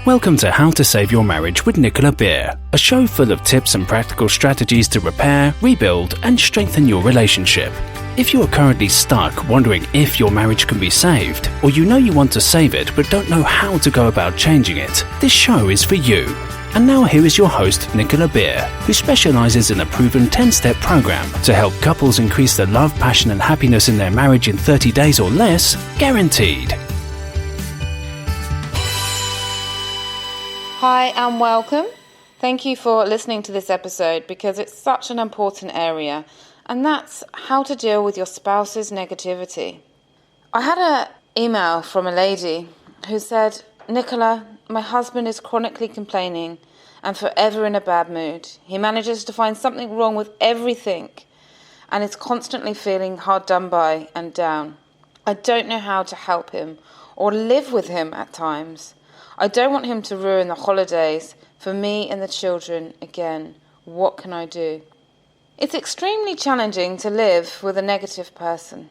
Welcome to How to Save Your Marriage with Nicola Beer, a show full of tips and practical strategies to repair, rebuild, and strengthen your relationship. If you are currently stuck wondering if your marriage can be saved, or you know you want to save it but don't know how to go about changing it, this show is for you. And now here is your host, Nicola Beer, who specializes in a proven 10-step program to help couples increase the love, passion, and happiness in their marriage in 30 days or less, guaranteed. Hi and welcome. Thank you for listening to this episode because it's such an important area, and that's how to deal with your spouse's negativity. I had an email from a lady who said, Nicola, my husband is chronically complaining and forever in a bad mood. He manages to find something wrong with everything and is constantly feeling hard done by and down. I don't know how to help him or live with him at times. I don't want him to ruin the holidays for me and the children again. What can I do? It's extremely challenging to live with a negative person.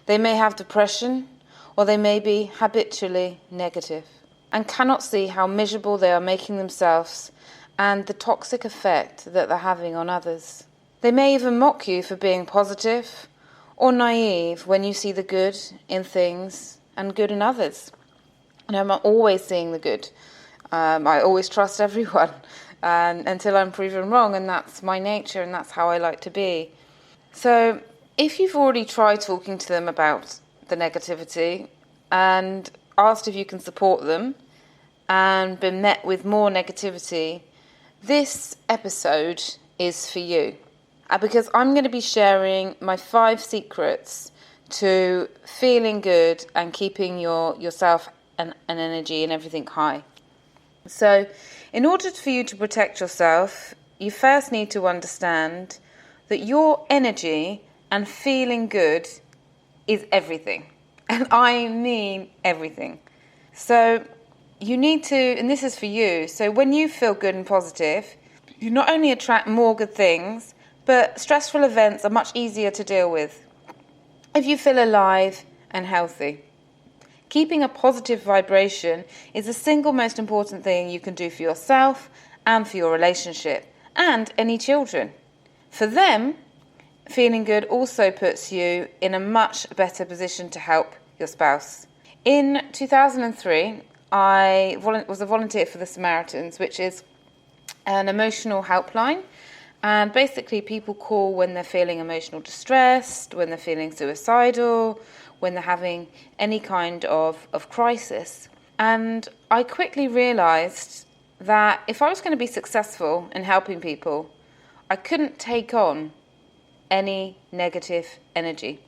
They may have depression or they may be habitually negative and cannot see how miserable they are making themselves and the toxic effect that they're having on others. They may even mock you for being positive or naive when you see the good in things and good in others. And I'm always seeing the good. I always trust everyone until I'm proven wrong, and that's my nature and that's how I like to be. So if you've already tried talking to them about the negativity and asked if you can support them and been met with more negativity, this episode is for you. Because I'm going to be sharing my 5 secrets to feeling good and keeping yourself and energy and everything high. So in order for you to protect yourself, you first need to understand that your energy and feeling good is everything. And I mean everything. So you need to, and this is for you, so when you feel good and positive, you not only attract more good things, but stressful events are much easier to deal with if you feel alive and healthy. Keeping a positive vibration is the single most important thing you can do for yourself and for your relationship and any children. For them, feeling good also puts you in a much better position to help your spouse. In 2003, I was a volunteer for the Samaritans, which is an emotional helpline. And basically people call when they're feeling emotional distressed, when they're feeling suicidal, when they're having any kind of crisis. And I quickly realised that if I was going to be successful in helping people, I couldn't take on any negative energy.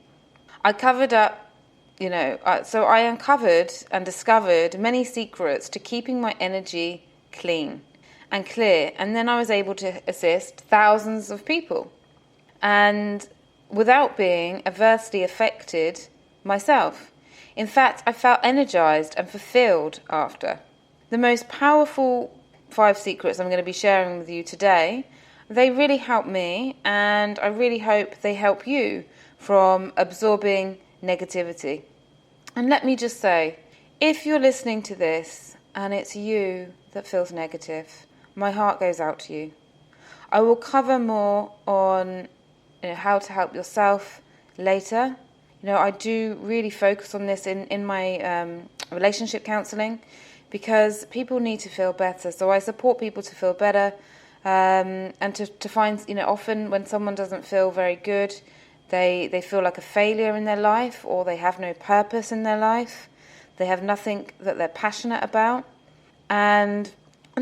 I covered up, so I uncovered and discovered many secrets to keeping my energy clean and clear. And then I was able to assist thousands of people and without being adversely affected myself. In fact, I felt energized and fulfilled after. The most powerful 5 secrets I'm going to be sharing with you today, they really help me, and I really hope they help you from absorbing negativity. And let me just say, if you're listening to this and it's you that feels negative, my heart goes out to you. I will cover more on how to help yourself later. I do really focus on this in my relationship counselling because people need to feel better. So I support people to feel better and to find, often when someone doesn't feel very good, they feel like a failure in their life, or they have no purpose in their life. They have nothing that they're passionate about. And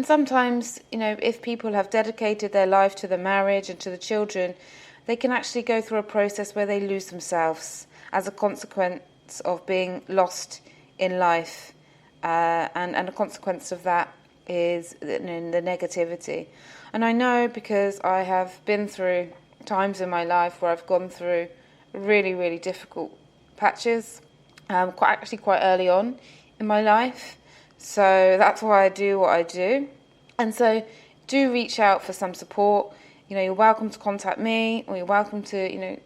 sometimes, if people have dedicated their life to the marriage and to the children, they can actually go through a process where they lose themselves as a consequence of being lost in life. And a consequence of that is the negativity. And I know because I have been through times in my life where I've gone through really, really difficult patches, quite early on in my life. So that's why I do what I do. And so do reach out for some support. You're welcome to contact me, or you're welcome to,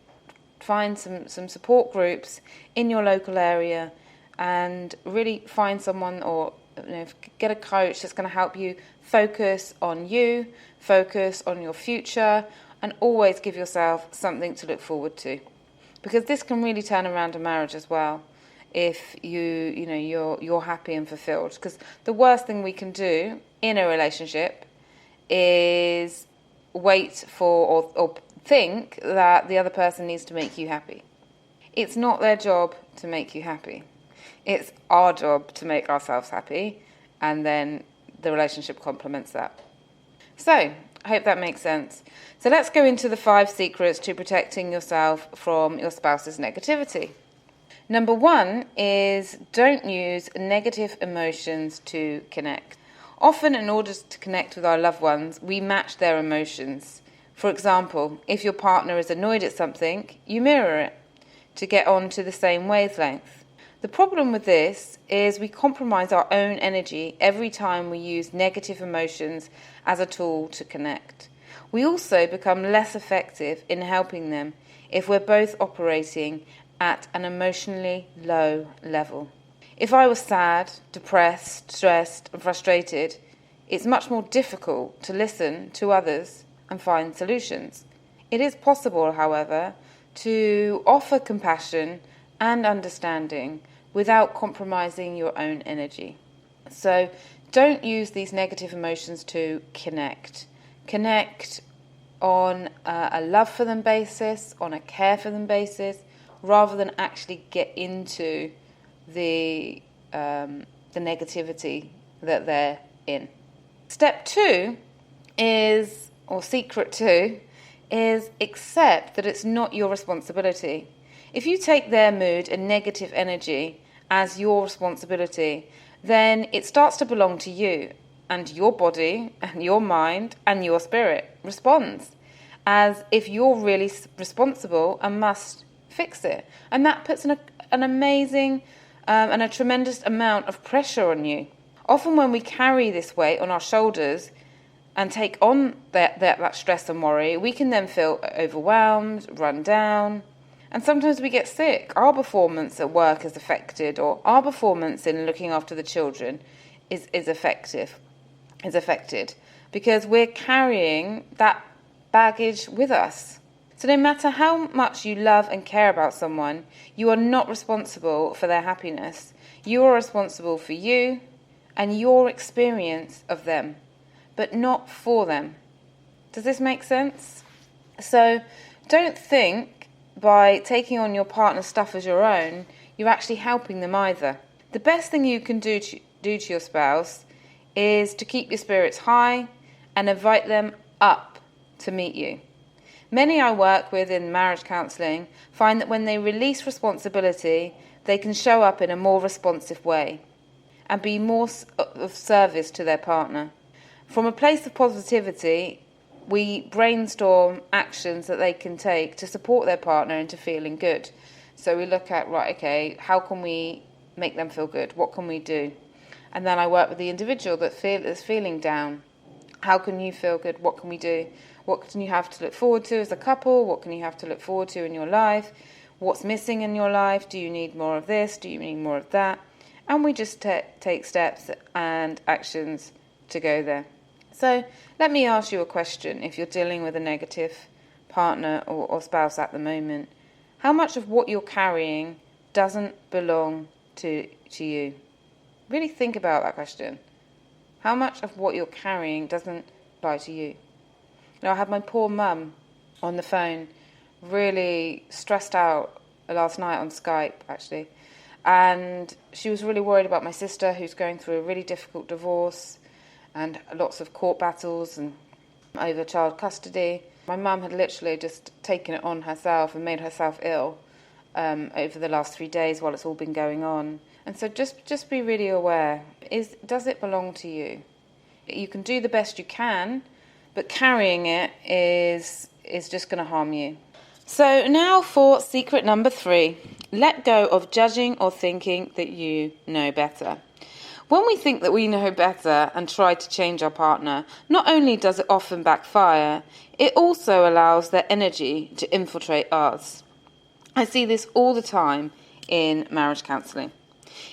find some support groups in your local area and really find someone or get a coach that's going to help you focus on you, focus on your future, and always give yourself something to look forward to. Because this can really turn around a marriage as well, if you're happy and fulfilled. Because the worst thing we can do in a relationship is wait for or think that the other person needs to make you happy. It's not their job to make you happy. It's our job to make ourselves happy, and then the relationship complements that. So, I hope that makes sense. So let's go into the 5 secrets to protecting yourself from your spouse's negativity. Number 1 is don't use negative emotions to connect. Often, in order to connect with our loved ones, we match their emotions. For example, if your partner is annoyed at something, you mirror it to get on to the same wavelength. The problem with this is we compromise our own energy every time we use negative emotions as a tool to connect. We also become less effective in helping them if we're both operating at an emotionally low level. If I was sad, depressed, stressed, and frustrated, it's much more difficult to listen to others and find solutions. It is possible, however, to offer compassion and understanding without compromising your own energy. So don't use these negative emotions to connect. Connect on a love for them basis, on a care for them basis, rather than actually get into the negativity that they're in. Step 2 is, or secret 2, is accept that it's not your responsibility. If you take their mood and negative energy as your responsibility, then it starts to belong to you, and your body and your mind and your spirit responds as if you're really responsible and must fix it. And that puts an amazing and a tremendous amount of pressure on you. Often when we carry this weight on our shoulders and take on that stress and worry, we can then feel overwhelmed, run down, and sometimes we get sick. Our performance at work is affected, or our performance in looking after the children is affected, because we're carrying that baggage with us. So no matter how much you love and care about someone, you are not responsible for their happiness. You are responsible for you and your experience of them, but not for them. Does this make sense? So don't think by taking on your partner's stuff as your own, you're actually helping them either. The best thing you can do to your spouse is to keep your spirits high and invite them up to meet you. Many I work with in marriage counselling find that when they release responsibility, they can show up in a more responsive way and be more of service to their partner. From a place of positivity, we brainstorm actions that they can take to support their partner into feeling good. So we look at, how can we make them feel good? What can we do? And then I work with the individual that's feeling down. How can you feel good? What can we do? What can you have to look forward to as a couple? What can you have to look forward to in your life? What's missing in your life? Do you need more of this? Do you need more of that? And we just take steps and actions to go there. So let me ask you a question. If you're dealing with a negative partner or spouse at the moment, how much of what you're carrying doesn't belong to you? Really think about that question. How much of what you're carrying doesn't apply to you? I had my poor mum on the phone, really stressed out last night on Skype, actually. And she was really worried about my sister, who's going through a really difficult divorce and lots of court battles and over child custody. My mum had literally just taken it on herself and made herself ill over the last 3 days while it's all been going on. And so just be really aware. Does it belong to you? You can do the best you can, but carrying it is just going to harm you. So now for secret number 3. Let go of judging or thinking that you know better. When we think that we know better and try to change our partner, not only does it often backfire, it also allows their energy to infiltrate ours. I see this all the time in marriage counselling.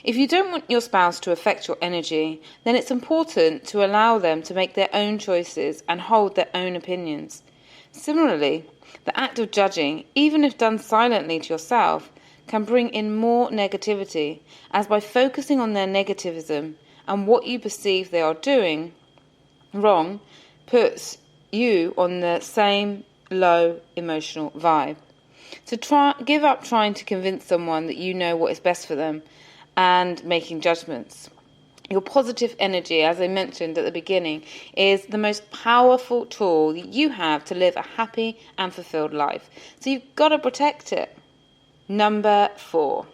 If you don't want your spouse to affect your energy, then it's important to allow them to make their own choices and hold their own opinions. Similarly, the act of judging, even if done silently to yourself, can bring in more negativity, as by focusing on their negativism and what you perceive they are doing wrong puts you on the same low emotional vibe. So give up trying to convince someone that you know what is best for them and making judgments. Your positive energy, as I mentioned at the beginning, is the most powerful tool that you have to live a happy and fulfilled life. So you've got to protect it. Number 4,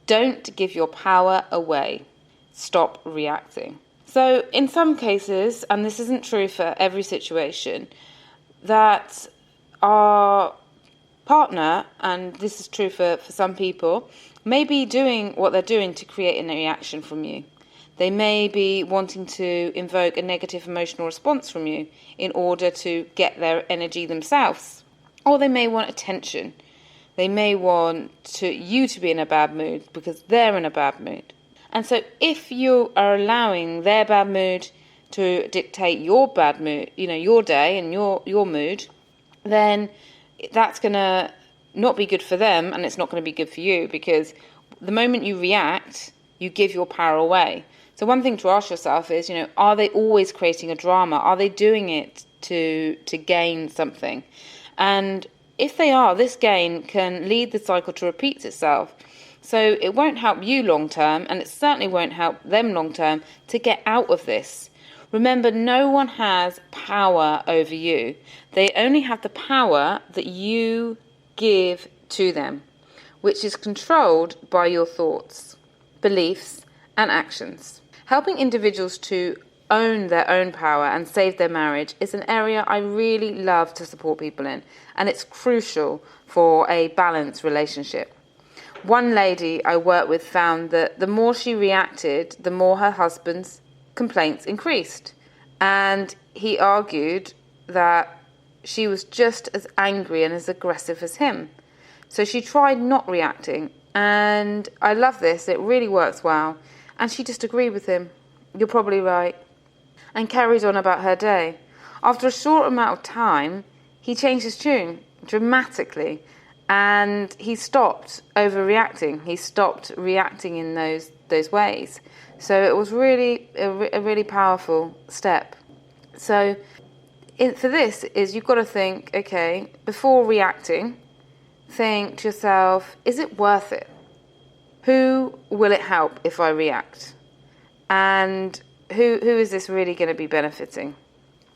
don't give your power away. Stop reacting. So in some cases, and this isn't true for every situation, that our partner, and this is true for some people, may be doing what they're doing to create a reaction from you. They may be wanting to invoke a negative emotional response from you in order to get their energy themselves. Or they may want attention. They may want you to be in a bad mood because they're in a bad mood. And so if you are allowing their bad mood to dictate your bad mood, your day and your mood, then that's going to not be good for them, and it's not going to be good for you, because the moment you react, you give your power away. So one thing to ask yourself is, are they always creating a drama? Are they doing it to gain something? And if they are, this gain can lead the cycle to repeat itself. So it won't help you long term, and it certainly won't help them long term to get out of this. Remember, no one has power over you. They only have the power that you give to them, which is controlled by your thoughts, beliefs, and actions. Helping individuals to own their own power and save their marriage is an area I really love to support people in, and it's crucial for a balanced relationship. One lady I worked with found that the more she reacted, the more her husband's complaints increased. And he argued that she was just as angry and as aggressive as him. So she tried not reacting. And I love this. It really works well. And she just agreed with him. You're probably right. And carried on about her day. After a short amount of time, he changed his tune dramatically. And he stopped overreacting. He stopped reacting in those ways. So it was really a really powerful step. So for this is you've got to think, okay, before reacting, think to yourself, is it worth it? Who will it help if I react? And who is this really going to be benefiting?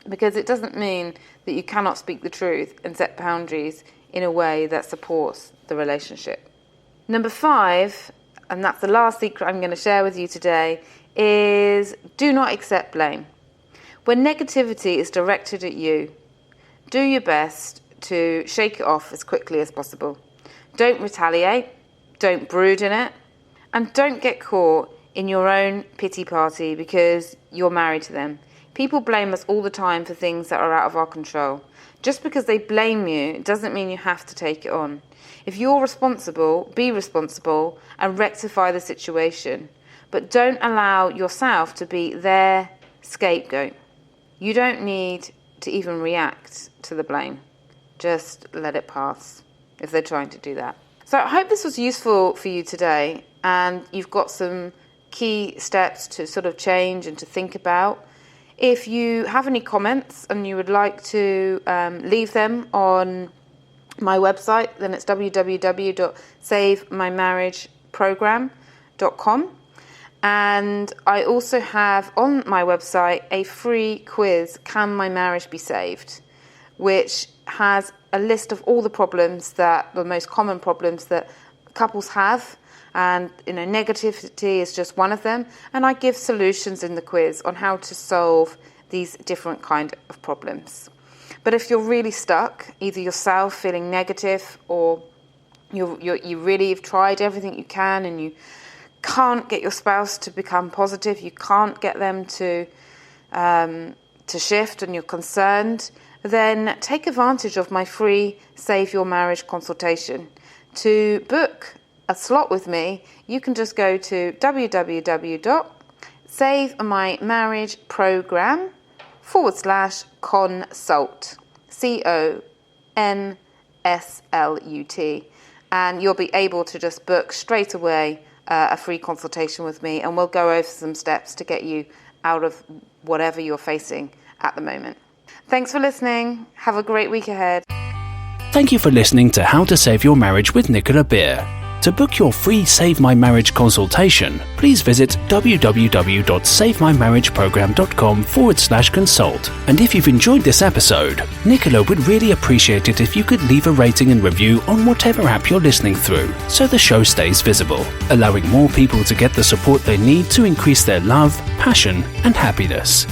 Because it doesn't mean that you cannot speak the truth and set boundaries in a way that supports the relationship. Number 5, and that's the last secret I'm going to share with you today, is do not accept blame. When negativity is directed at you, do your best to shake it off as quickly as possible. Don't retaliate, don't brood in it, and don't get caught in your own pity party because you're married to them. People blame us all the time for things that are out of our control. Just because they blame you doesn't mean you have to take it on. If you're responsible, be responsible and rectify the situation. But don't allow yourself to be their scapegoat. You don't need to even react to the blame. Just let it pass if they're trying to do that. So I hope this was useful for you today, and you've got some key steps to sort of change and to think about. If you have any comments and you would like to leave them on my website, then it's www.savemymarriageprogram.com. And I also have on my website a free quiz, Can My Marriage Be Saved?, which has a list of all the the most common problems that couples have. And negativity is just one of them. And I give solutions in the quiz on how to solve these different kind of problems. But if you're really stuck, either yourself feeling negative, or you really have tried everything you can and you can't get your spouse to become positive, you can't get them to shift, and you're concerned, then take advantage of my free Save Your Marriage consultation to book a slot with me, you can just go to www.savemymarageprogram.com/consult, CONSLUT, and you'll be able to just book straight away a free consultation with me, and we'll go over some steps to get you out of whatever you're facing at the moment. Thanks for listening. Have a great week ahead. Thank you for listening to How to Save Your Marriage with Nicola Beer. To book your free Save My Marriage consultation, please visit www.savemymarageprogram.com/consult. And if you've enjoyed this episode, Nicola would really appreciate it if you could leave a rating and review on whatever app you're listening through, so the show stays visible, allowing more people to get the support they need to increase their love, passion, and happiness.